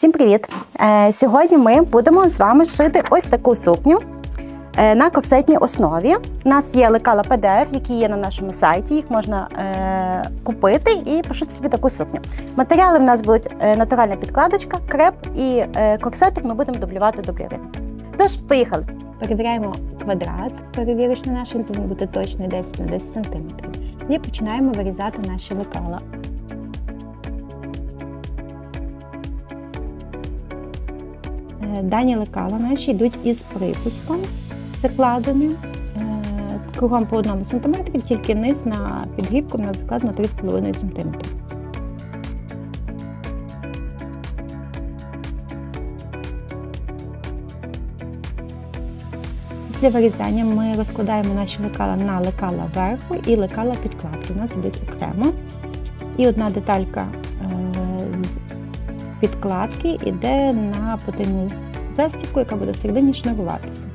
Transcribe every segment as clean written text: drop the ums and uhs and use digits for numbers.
Всім привіт! Сьогодні ми будемо з вами шити ось таку сукню на корсетній основі. У нас є лекала PDF, які є на нашому сайті, їх можна купити і пошити собі таку сукню. Матеріали в нас будуть натуральна підкладочка, креп і корсетик ми будемо дублювати дублєвин. Тож, поїхали! Перевіряємо квадрат, перевірочний наш, він повинен бути точний 10 на 10 см. І починаємо вирізати наші лекала. Дані лекала наші йдуть із припуском закладеним кругом по 1 см, тільки низ на підгибку у нас закладено 3,5 см. Після вирізання ми розкладаємо наші лекала на лекала верху і лекала підкладки. У нас йдуть окремо. І одна деталька з підкладки йде на потайну застібку, яка буде всередині шнуруватися.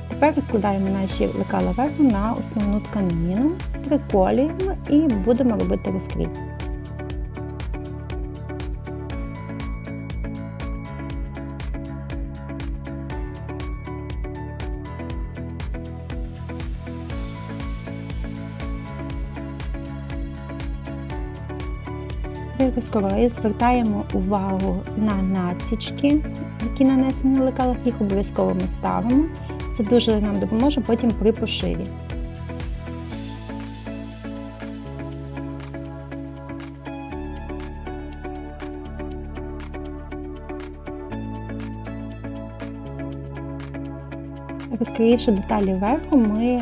Тепер розкладаємо наші лекала верху на основну тканину, приколюємо і будемо робити розкрій. При розкрої звертаємо увагу на надсічки, які нанесені на лекалах, їх обов'язково ми ставимо. Це дуже нам допоможе потім при пошиві. Розкроївши деталі верху, ми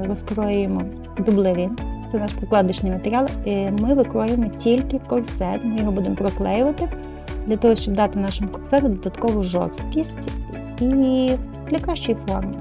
розкроюємо дублєвин. Це наш прокладочний матеріал, і ми викроюємо тільки корсет. Ми його будемо проклеювати для того, щоб дати нашому корсету додаткову жорсткість і для кращої форми.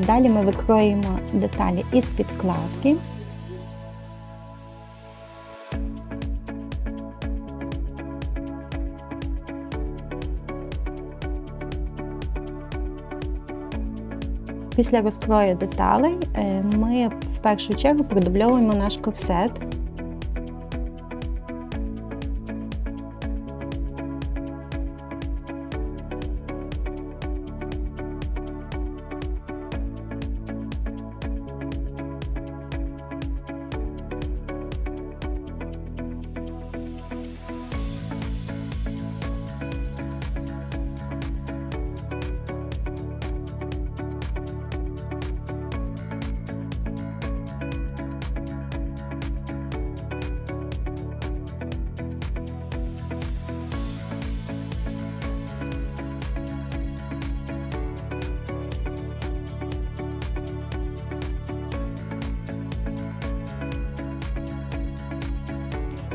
Далі ми викроїмо деталі із підкладки. Після розкрою деталей ми в першу чергу продубльовуємо наш корсет.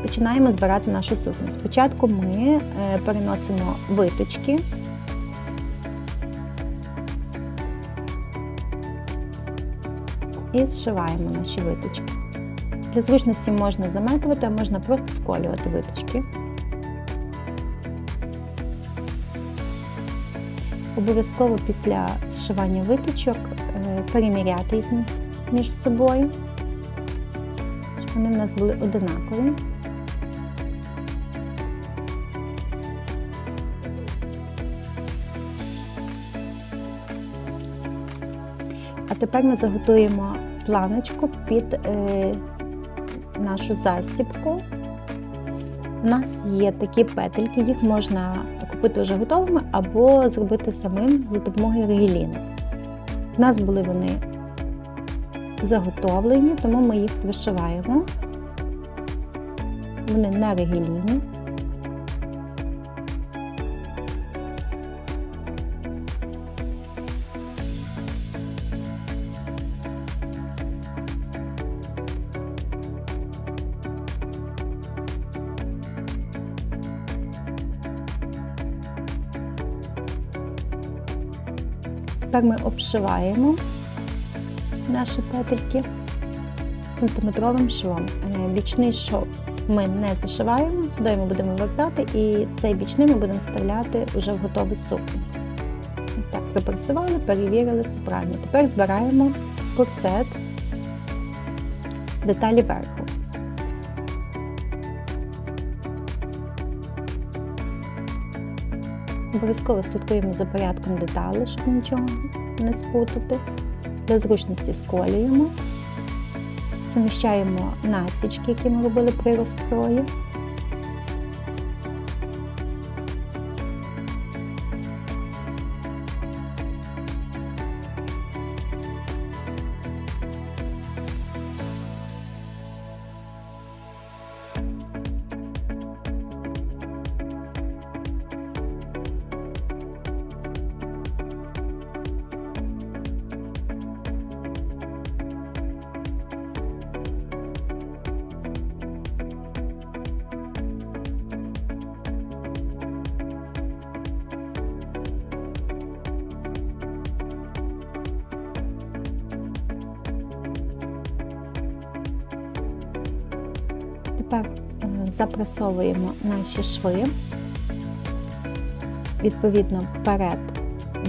Починаємо збирати нашу сукню. Спочатку ми переносимо виточки і зшиваємо наші виточки. Для зручності можна заметувати, а можна просто сколювати виточки. Обов'язково після зшивання виточок переміряти їх між собою, щоб вони в нас були однакові. А тепер ми заготуємо планочку під нашу застібку. У нас є такі петельки, їх можна купити вже готовими або зробити самим за допомогою регіліну. У нас були вони заготовлені, тому ми їх пришиваємо. Вони на регіліні. Тепер ми обшиваємо наші петельки сантиметровим швом. Бічний шов ми не зашиваємо, сюди ми будемо вертати і цей бічний ми будемо вставляти вже в готову сукню. Ось так, припресували, перевірили, все правильно. Тепер збираємо корсет, деталі верху. Обов'язково слідкуємо за порядком деталей, щоб нічого не спутати. Для зручності сколюємо, суміщаємо насічки, які ми робили при розкрої. Тепер запресовуємо наші шви, відповідно вперед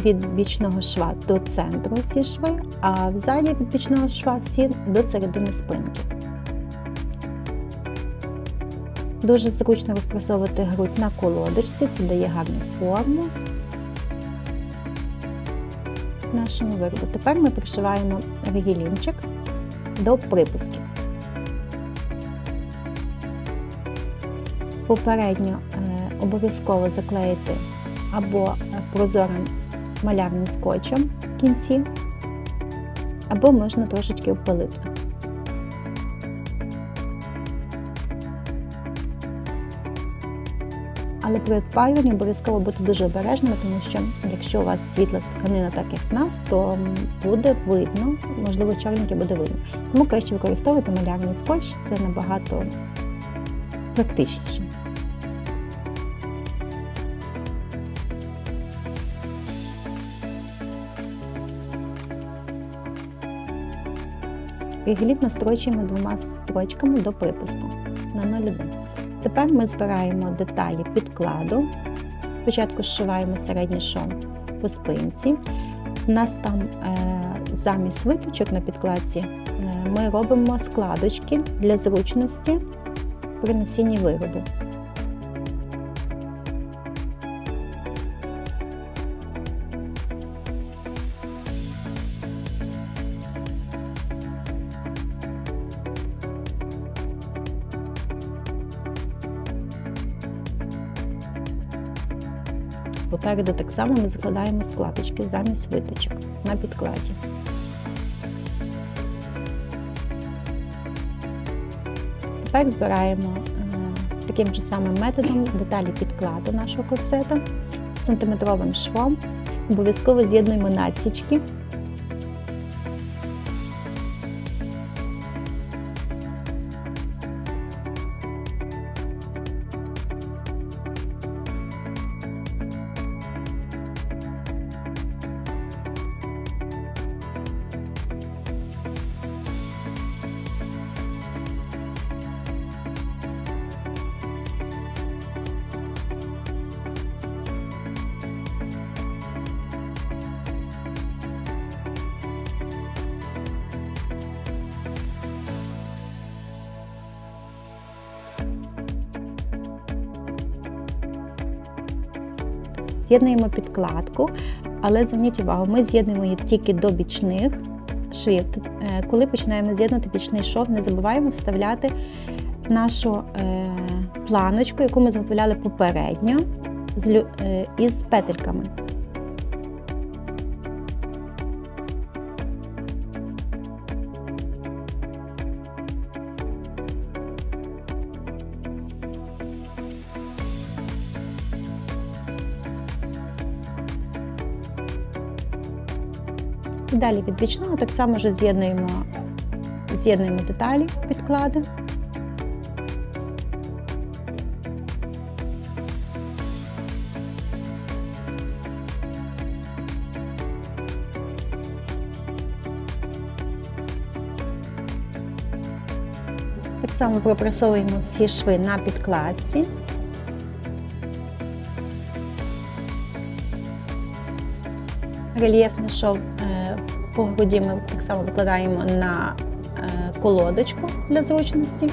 від бічного шва до центру всі шви, а взаді від бічного шва всі до середини спинки. Дуже зручно розпресовувати грудь на колодочці, це дає гарну форму нашому виробу. Тепер ми пришиваємо регілінчик до припусків. Попередньо обов'язково заклеїти або прозорим малярним скотчем в кінці, або можна трошечки обпалити. Але при обпалюванні обов'язково бути дуже обережними, тому що якщо у вас світла тканина, так як в нас, то буде видно, можливо, чорненьке буде видно. Тому краще використовувати малярний скотч, це набагато практичніше. Регілін настрочуємо двома строчками до припуску на 0,1. Тепер ми збираємо деталі підкладу. Спочатку зшиваємо середній шов по спинці. У нас там замість виточок на підкладці ми робимо складочки для зручності при носінні виробу. Попереду так само ми закладаємо складочки замість виточок на підкладі. Тепер збираємо таким же самим методом деталі підкладу нашого корсета сантиметровим швом. Обов'язково з'єднуємо насічки. З'єднуємо підкладку, але зверніть увагу, ми з'єднуємо її тільки до бічних швів. Коли починаємо з'єднувати бічний шов, не забуваємо вставляти нашу планочку, яку ми заготовляли попередньо, із петельками. І далі від бічного так само вже з'єднуємо деталі, підклади. Так само пропресовуємо всі шви на підкладці. Рельєфний шов по груді ми так само викладаємо на колодочку для зручності.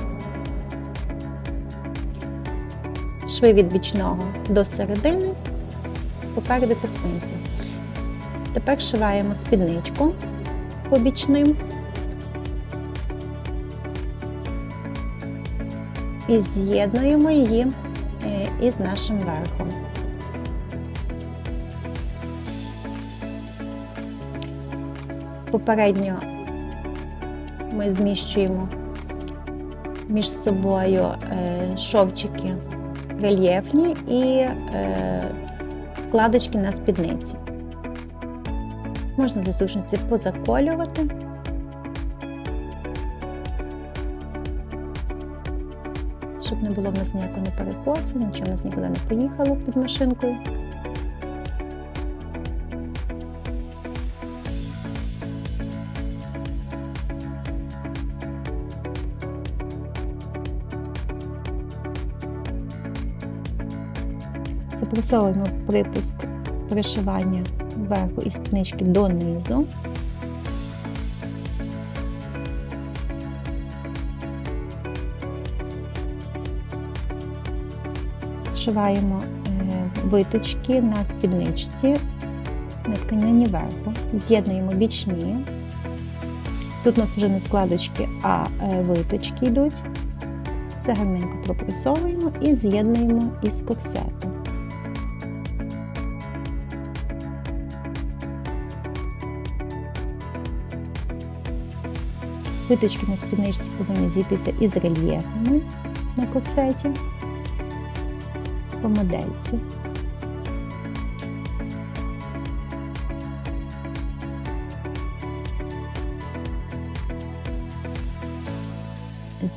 Шви від бічного до середини, попереду по спинці. Тепер шиваємо спідничку по бічним і з'єднуємо її із нашим верхом. Попередньо ми зміщуємо між собою шовчики рельєфні і складочки на спідниці. Можна для зручності позаколювати. Щоб не було в нас ніякого перекосу, нічого в нас нікуди не поїхало під машинкою. Запресовуємо припуск пришивання верху і спіднички донизу. Зшиваємо виточки на спідничці, на тканині верху. З'єднуємо бічні. Тут у нас вже не складочки, а виточки йдуть. Все гарненько пропресовуємо і з'єднуємо із корсетом. Виточки на спідничці повинні зійтися із рельєфами на корсеті по модельці.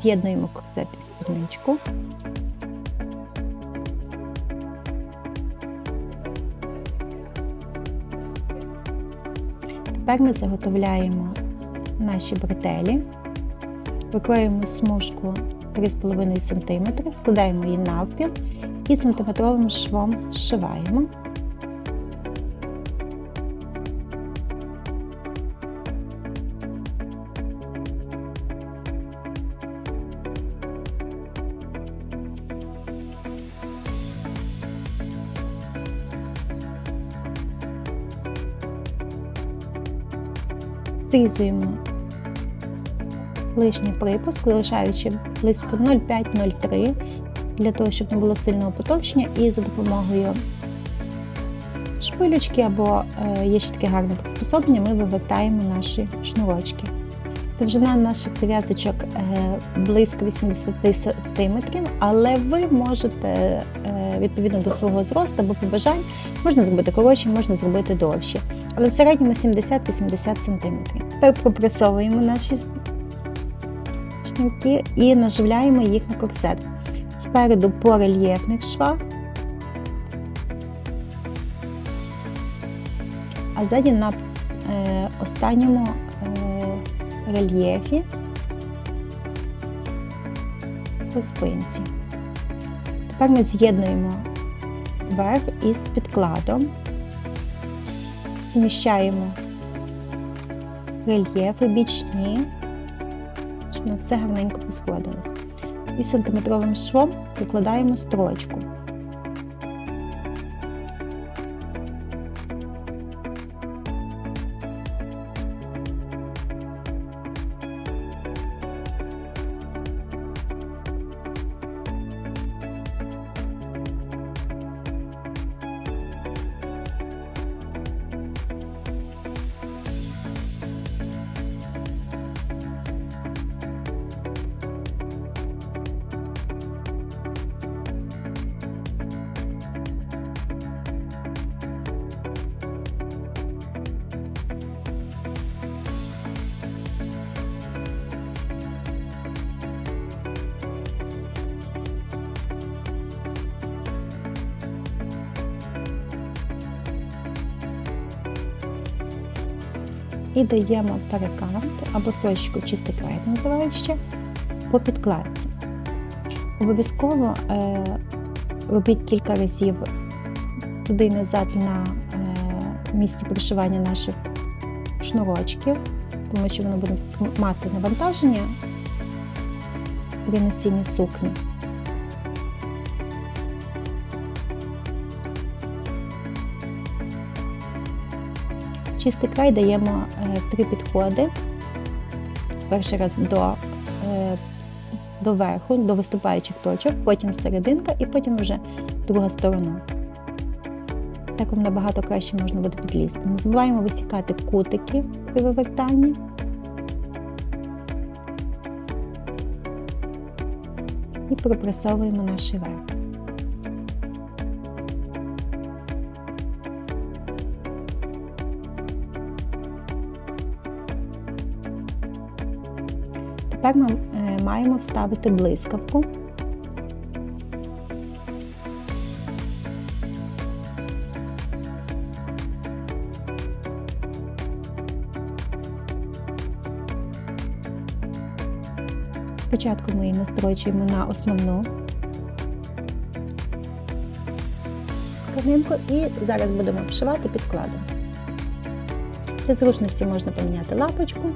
З'єднуємо корсет і спідничку. Тепер ми заготовляємо наші бретелі, викроюємо смужку 3,5 см, складаємо її навпіл і сантиметровим швом зшиваємо. Зрізуємо лишній припуск, залишаючи близько 0,5-0,3, для того, щоб не було сильного потовщення, і за допомогою шпилючки або є ще таке гарне приспособлення, ми вивертаємо наші шнурочки. Довжина наших зав'язочок близько 80 см, але ви можете, відповідно до свого зросту або побажань, можна зробити коротші, можна зробити довші, але в середньому 70-80 см. Тепер пропресовуємо наші шнурки і наживляємо їх на корсет. Спереду по рельєфних швах, а ззаді на останньому рельєфі по спинці. Тепер ми з'єднуємо верх із підкладом, зміщаємо рельєфи бічні, щоб на все гарненько посходилось. І сантиметровим швом викладаємо строчку. і даємо перекант або строчку чистий край називають ще по підкладці. Обов'язково робіть кілька разів туди і назад на місці пришивання наших шнурочків, тому що воно буде мати навантаження при носінні сукні. Чистий край даємо 3 підходи. Перший раз до верху, до виступаючих точок, потім серединка і потім вже друга сторона. Так вам набагато краще можна буде підлізти. Не забуваємо висікати кутики при вивертанні. І пропресовуємо наш верх. Тепер ми маємо вставити блискавку. Спочатку ми її настрочуємо на основну тканинку і зараз будемо обшивати підкладом. Для зручності можна поміняти лапочку.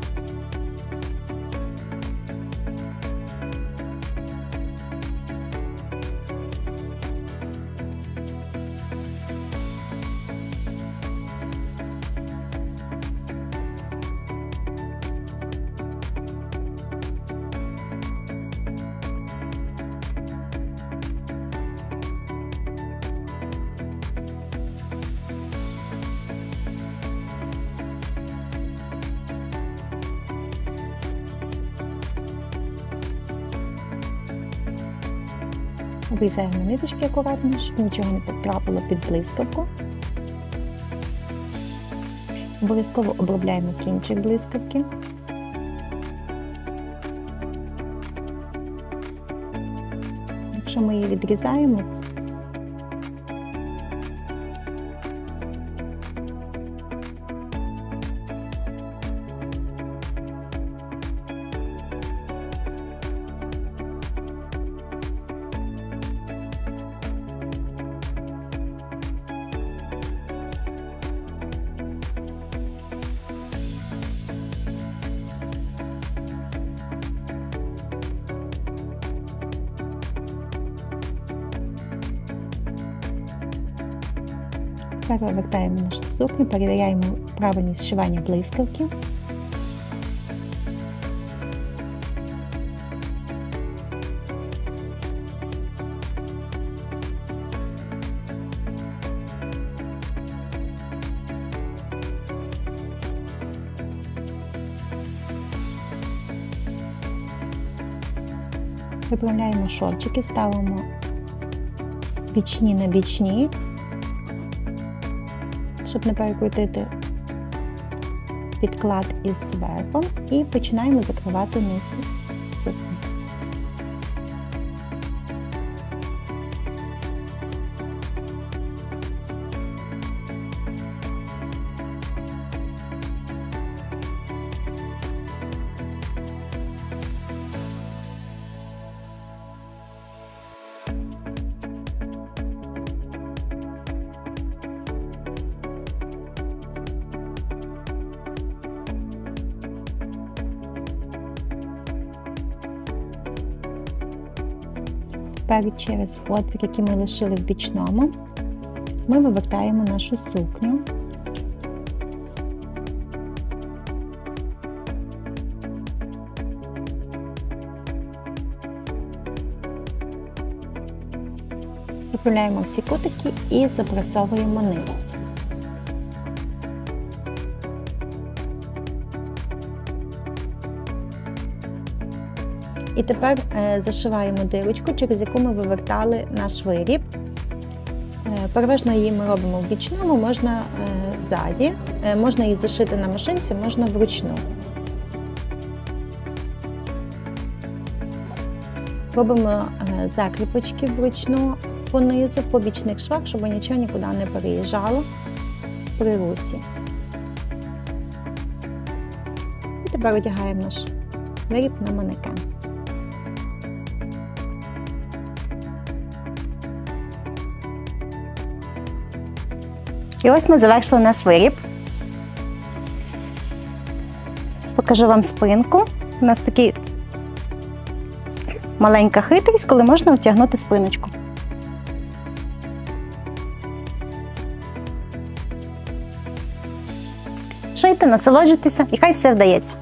Обрізаємо ниточки акуратно, щоб нічого не потрапило під блискавку. Обов'язково обробляємо кінчик блискавки. Якщо ми її відрізаємо, перевертаємо нашу сукню, перевіряємо правильність зшивання блискавки. Виправляємо шовчики, ставимо бічні на бічні, щоб не перекрутити підклад із верхом, і починаємо закривати низ сукні. Тепер через отвір, який ми лишили в бічному, ми вивертаємо нашу сукню. Виправляємо всі кутики і запресовуємо низ. І тепер зашиваємо дирочку, через яку ми вивертали наш виріб. Переважно її ми робимо в бічному, можна ззаді, можна її зашити на машинці, можна вручну. Робимо закріпочки вручну понизу, по бічних швах, щоб нічого нікуди не переїжджало при русі. тепер одягаємо наш виріб на манекен. І ось ми завершили наш виріб. Покажу вам спинку. У нас така маленька хитрість, коли можна втягнути спиночку. Шийте, насолоджуйтеся і хай все вдається.